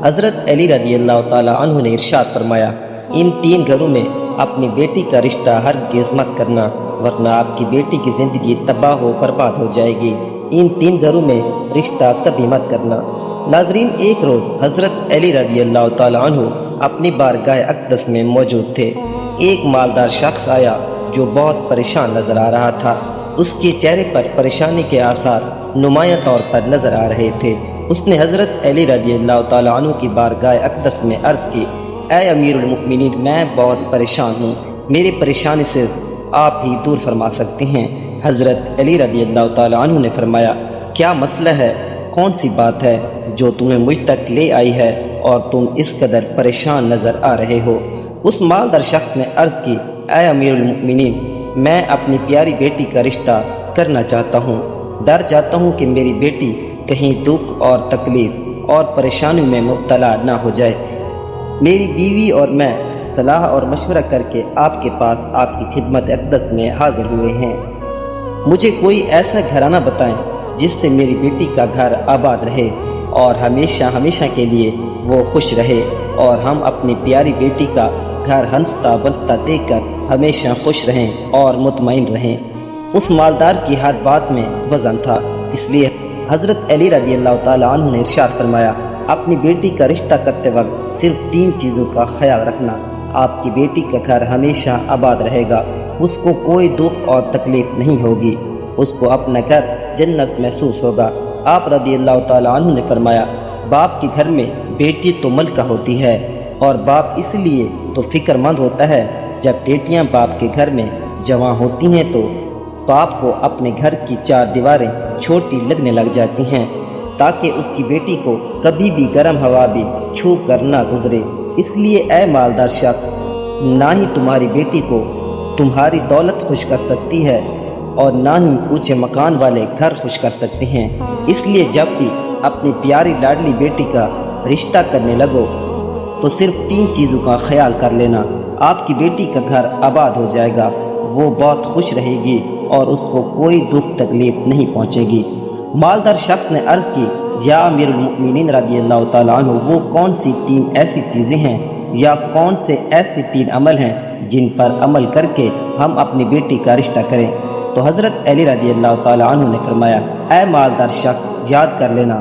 حضرت علی رضی اللہ تعالیٰ عنہ نے ارشاد فرمایا، ان 3 گھروں میں اپنی بیٹی کا رشتہ ہرگز مت کرنا، ورنہ آپ کی بیٹی کی زندگی تباہ و برباد ہو جائے گی۔ ان 3 گھروں میں رشتہ کبھی مت کرنا۔ ناظرین، ایک روز حضرت علی رضی اللہ تعالیٰ عنہ اپنی بارگاہ اقدس میں موجود تھے۔ ایک مالدار شخص آیا جو بہت پریشان نظر آ رہا تھا۔ اس کے چہرے پر پریشانی کے آثار نمایاں طور پر نظر آ رہے تھے۔ اس نے حضرت علی رضی اللہ تعالیٰ عنہ کی بارگاہ اقدس میں عرض کی، اے امیر المؤمنین، میں بہت پریشان ہوں، میری پریشانی سے آپ ہی دور فرما سکتے ہیں۔ حضرت علی رضی اللہ تعالیٰ عنہ نے فرمایا، کیا مسئلہ ہے؟ کون سی بات ہے جو تمہیں مجھ تک لے آئی ہے اور تم اس قدر پریشان نظر آ رہے ہو؟ اس مالدار شخص نے عرض کی، اے امیر المؤمنین، میں اپنی پیاری بیٹی کا رشتہ کرنا چاہتا ہوں۔ ڈر جاتا ہوں کہ میری بیٹی کہیں دکھ اور تکلیف اور پریشانی میں مبتلا نہ ہو جائے۔ میری بیوی اور میں صلاح اور مشورہ کر کے آپ کے پاس آپ کی خدمت اقدس میں حاضر ہوئے ہیں۔ مجھے کوئی ایسا گھرانہ بتائیں جس سے میری بیٹی کا گھر آباد رہے اور ہمیشہ ہمیشہ کے لیے وہ خوش رہے، اور ہم اپنی پیاری بیٹی کا گھر ہنستا بنستا دیکھ کر ہمیشہ خوش رہیں اور مطمئن رہیں۔ اس مالدار کی ہر بات میں وزن تھا، اس لیے حضرت علی رضی اللہ تعالیٰ عنہ نے ارشاد فرمایا، اپنی بیٹی کا رشتہ کرتے وقت صرف 3 چیزوں کا خیال رکھنا۔ آپ کی بیٹی کا گھر ہمیشہ آباد رہے گا، اس کو کوئی دکھ اور تکلیف نہیں ہوگی، اس کو اپنا گھر جنت محسوس ہوگا۔ آپ رضی اللہ تعالیٰ عنہ نے فرمایا، باپ کے گھر میں بیٹی تو ملکہ ہوتی ہے، اور باپ اس لیے تو فکر مند ہوتا ہے جب بیٹیاں باپ کے گھر میں جوان ہوتی ہیں تو باپ کو اپنے گھر کی 4 دیواریں چھوٹی لگنے لگ جاتی ہیں، تاکہ اس کی بیٹی کو کبھی بھی گرم ہوا بھی چھو کر نہ گزرے۔ اس لیے اے مالدار شخص، نہ ہی تمہاری بیٹی کو تمہاری دولت خوش کر سکتی ہے اور نہ ہی اونچے مکان والے گھر خوش کر سکتے ہیں۔ اس لیے جب بھی اپنی پیاری لاڈلی بیٹی کا رشتہ کرنے لگو تو صرف 3 چیزوں کا خیال کر لینا۔ آپ کی بیٹی کا گھر آباد ہو جائے گا، وہ بہت خوش رہے گی اور اس کو کوئی دکھ تکلیف نہیں پہنچے گی۔ مالدار شخص نے عرض کی، یا امیر المؤمنین رضی اللہ تعالیٰ عنہ، وہ کون سی 3 ایسی چیزیں ہیں یا کون سے ایسے 3 عمل ہیں جن پر عمل کر کے ہم اپنی بیٹی کا رشتہ کریں؟ تو حضرت علی رضی اللہ تعالیٰ عنہ نے فرمایا، اے مالدار شخص، یاد کر لینا،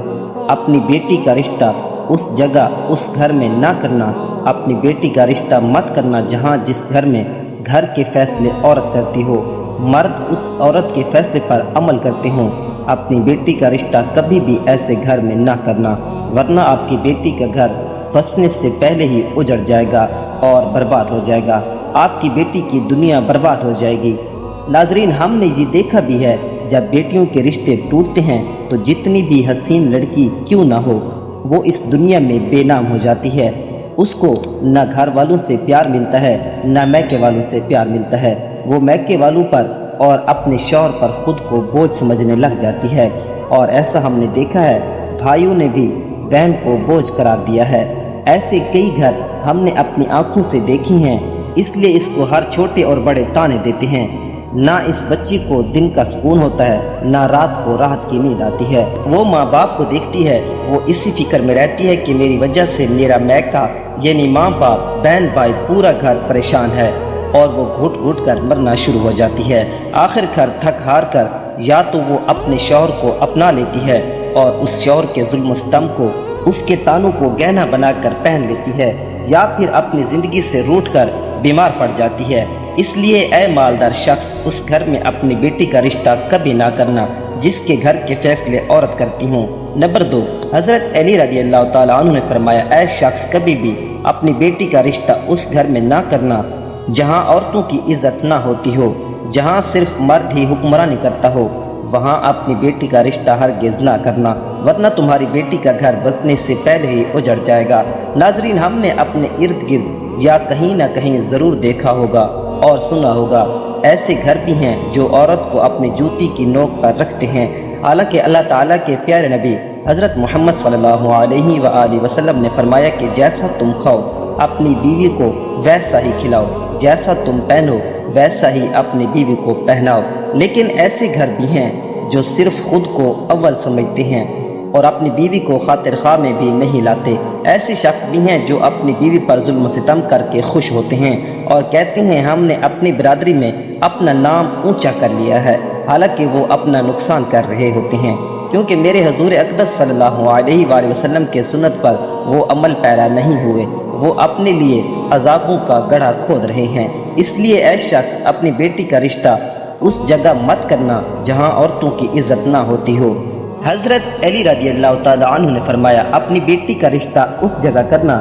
اپنی بیٹی کا رشتہ اس جگہ اس گھر میں نہ کرنا، اپنی بیٹی کا رشتہ مت کرنا جہاں جس گھر میں گھر کے فیصلے عورت کرتی ہو، مرد اس عورت کے فیصلے پر عمل کرتے ہوں۔ اپنی بیٹی کا رشتہ کبھی بھی ایسے گھر میں نہ کرنا، ورنہ آپ کی بیٹی کا گھر بسنے سے پہلے ہی اجڑ جائے گا اور برباد ہو جائے گا، آپ کی بیٹی کی دنیا برباد ہو جائے گی۔ ناظرین، ہم نے یہ دیکھا بھی ہے، جب بیٹیوں کے رشتے ٹوٹتے ہیں تو جتنی بھی حسین لڑکی کیوں نہ ہو، وہ اس دنیا میں بے نام ہو جاتی ہے۔ اس کو نہ گھر والوں سے پیار ملتا ہے، نہ میکے والوں سے پیار ملتا ہے، وہ میکے والوں پر اور اپنے شوہر پر خود کو بوجھ سمجھنے لگ جاتی ہے، اور ایسا ہم نے دیکھا ہے، بھائیوں نے بھی بہن کو بوجھ قرار دیا ہے۔ ایسے کئی گھر ہم نے اپنی آنکھوں سے دیکھی ہیں، اس لیے اس کو ہر چھوٹے اور بڑے طعنے دیتے ہیں۔ نہ اس بچی کو دن کا سکون ہوتا ہے، نہ رات کو راحت کی نیند آتی ہے۔ وہ ماں باپ کو دیکھتی ہے، وہ اسی فکر میں رہتی ہے کہ میری وجہ سے میرا میکا یعنی ماں باپ، بہن بھائی، پورا گھر پریشان ہے، اور وہ گھٹ گھٹ کر مرنا شروع ہو جاتی ہے۔ آخر کار تھک ہار کر یا تو وہ اپنے شوہر کو اپنا لیتی ہے اور اس شوہر کے ظلم و ستم کو، اس کے تانوں کو گہنا بنا کر پہن لیتی ہے، یا پھر اپنی زندگی سے روٹھ کر بیمار پڑ جاتی ہے۔ اس لیے اے مالدار شخص، اس گھر میں اپنی بیٹی کا رشتہ کبھی نہ کرنا جس کے گھر کے فیصلے عورت کرتی ہوں۔ نمبر 2، حضرت علی رضی اللہ تعالیٰ عنہ نے فرمایا، اے شخص، کبھی بھی اپنی بیٹی کا رشتہ اس گھر میں نہ کرنا جہاں عورتوں کی عزت نہ ہوتی ہو، جہاں صرف مرد ہی حکمرانی کرتا ہو، وہاں اپنی بیٹی کا رشتہ ہرگز نہ کرنا، ورنہ تمہاری بیٹی کا گھر بسنے سے پہلے ہی اجڑ جائے گا۔ ناظرین، ہم نے اپنے ارد گرد یا کہیں نہ کہیں ضرور دیکھا ہوگا اور سنا ہوگا، ایسے گھر بھی ہیں جو عورت کو اپنی جوتی کی نوک پر رکھتے ہیں، حالانکہ اللہ تعالیٰ کے پیارے نبی حضرت محمد صلی اللہ علیہ وآلہ وسلم نے فرمایا کہ جیسا تم کھاؤ اپنی بیوی کو ویسا ہی کھلاؤ، جیسا تم پہنو ویسا ہی اپنی بیوی کو پہناؤ۔ لیکن ایسے گھر بھی ہیں جو صرف خود کو اول سمجھتے ہیں اور اپنی بیوی کو خاطر خواہ میں بھی نہیں لاتے۔ ایسے شخص بھی ہیں جو اپنی بیوی پر ظلم و ستم کر کے خوش ہوتے ہیں اور کہتے ہیں ہم نے اپنی برادری میں اپنا نام اونچا کر لیا ہے، حالانکہ وہ اپنا نقصان کر رہے ہوتے ہیں، کیونکہ میرے حضور اقدس صلی اللہ علیہ وآلہ وسلم کے سنت پر وہ عمل پیرا نہیں ہوئے، وہ اپنے لیے عذابوں کا گڑھا کھود رہے ہیں۔ اس لیے اے شخص اپنی بیٹی کا رشتہ اس جگہ مت کرنا جہاں عورتوں کی عزت نہ ہوتی ہو۔ حضرت علی رضی اللہ تعالی عنہ نے فرمایا اپنی بیٹی کا رشتہ اس جگہ کرنا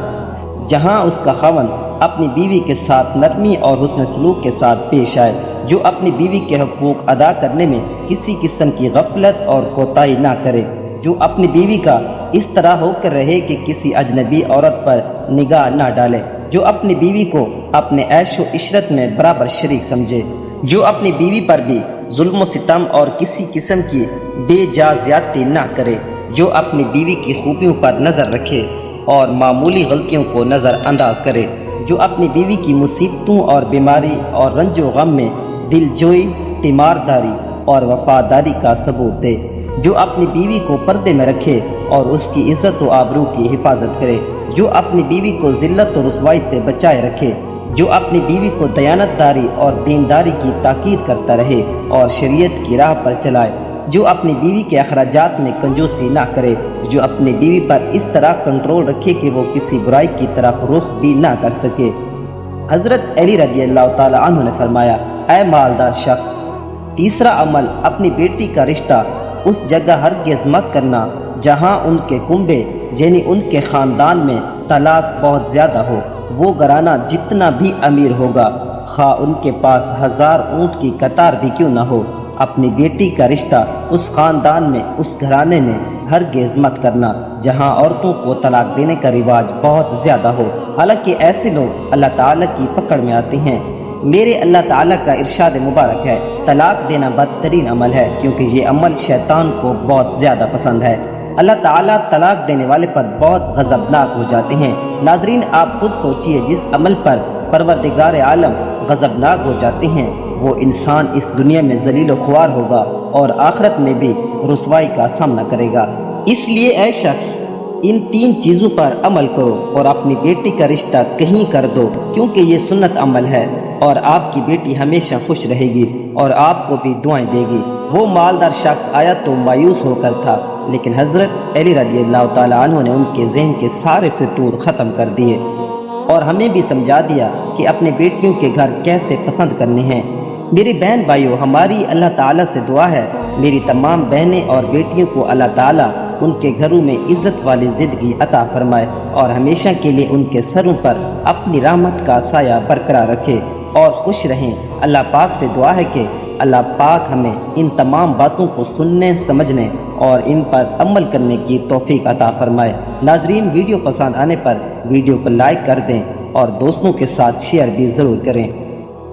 جہاں اس کا خاوند اپنی بیوی کے ساتھ نرمی اور حسن سلوک کے ساتھ پیش آئے، جو اپنی بیوی کے حقوق ادا کرنے میں کسی قسم کی غفلت اور کوتاہی نہ کرے، جو اپنی بیوی کا اس طرح ہو کر رہے کہ کسی اجنبی عورت پر نگاہ نہ ڈالے، جو اپنی بیوی کو اپنے عیش و عشرت میں برابر شریک سمجھے، جو اپنی بیوی پر بھی ظلم و ستم اور کسی قسم کی بے جا زیادتی نہ کرے، جو اپنی بیوی کی خوبیوں پر نظر رکھے اور معمولی غلطیوں کو نظر انداز کرے، جو اپنی بیوی کی مصیبتوں اور بیماری اور رنج و غم میں دل جوئی، تیمارداری اور وفاداری کا ثبوت دے، جو اپنی بیوی کو پردے میں رکھے اور اس کی عزت و آبرو کی حفاظت کرے، جو اپنی بیوی کو ذلت و رسوائی سے بچائے رکھے، جو اپنی بیوی کو دیانت داری اور دینداری کی تاکید کرتا رہے اور شریعت کی راہ پر چلائے، جو اپنی بیوی کے اخراجات میں کنجوسی نہ کرے، جو اپنی بیوی پر اس طرح کنٹرول رکھے کہ وہ کسی برائی کی طرف رخ بھی نہ کر سکے۔ حضرت علی رضی اللہ تعالی عنہ نے فرمایا اے مالدار شخص، تیسرا عمل اپنی بیٹی کا رشتہ اس جگہ ہرگز مت کرنا جہاں ان کے کنبے یعنی ان کے خاندان میں طلاق بہت زیادہ ہو، وہ گھرانہ جتنا بھی امیر ہوگا، خواہ ان کے پاس 1000 اونٹ کی قطار بھی کیوں نہ ہو، اپنی بیٹی کا رشتہ اس خاندان میں اس گھرانے میں ہرگز مت کرنا جہاں عورتوں کو طلاق دینے کا رواج بہت زیادہ ہو، حالانکہ ایسے لوگ اللہ تعالیٰ کی پکڑ میں آتے ہیں۔ میرے اللہ تعالیٰ کا ارشاد مبارک ہے طلاق دینا بدترین عمل ہے کیونکہ یہ عمل شیطان کو بہت زیادہ پسند ہے۔ اللہ تعالیٰ طلاق دینے والے پر بہت غضبناک ہو جاتے ہیں۔ ناظرین آپ خود سوچئے جس عمل پر پروردگار عالم غضبناک ہو جاتے ہیں وہ انسان اس دنیا میں ذلیل و خوار ہوگا اور آخرت میں بھی رسوائی کا سامنا کرے گا۔ اس لیے اے شخص ان 3 چیزوں پر عمل کرو اور اپنی بیٹی کا رشتہ کہیں کر دو کیونکہ یہ سنت عمل ہے اور آپ کی بیٹی ہمیشہ خوش رہے گی اور آپ کو بھی دعائیں دے گی۔ وہ مالدار شخص آیا تو مایوس ہو کر تھا لیکن حضرت علی رضی اللہ تعالی عنہ نے ان کے ذہن کے سارے فتور ختم کر دیے اور ہمیں بھی سمجھا دیا کہ اپنے بیٹیوں کے گھر کیسے پسند کرنے ہیں۔ میری بہن بھائیوں، ہماری اللہ تعالیٰ سے دعا ہے میری تمام بہنیں اور بیٹیوں کو اللہ تعالیٰ ان کے گھروں میں عزت والی زندگی عطا فرمائے اور ہمیشہ کے لیے ان کے سروں پر اپنی رحمت کا سایہ برقرار رکھے اور خوش رہیں۔ اللہ پاک سے دعا ہے کہ اللہ پاک ہمیں ان تمام باتوں کو سننے، سمجھنے اور ان پر عمل کرنے کی توفیق عطا فرمائے۔ ناظرین ویڈیو پسند آنے پر ویڈیو کو لائک کر دیں اور دوستوں کے ساتھ شیئر بھی ضرور کریں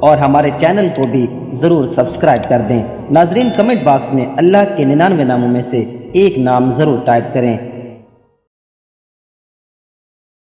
اور ہمارے چینل کو بھی ضرور سبسکرائب کر دیں۔ ناظرین کمنٹ باکس میں اللہ کے 99 ناموں میں سے ایک نام ضرور ٹائپ کریں۔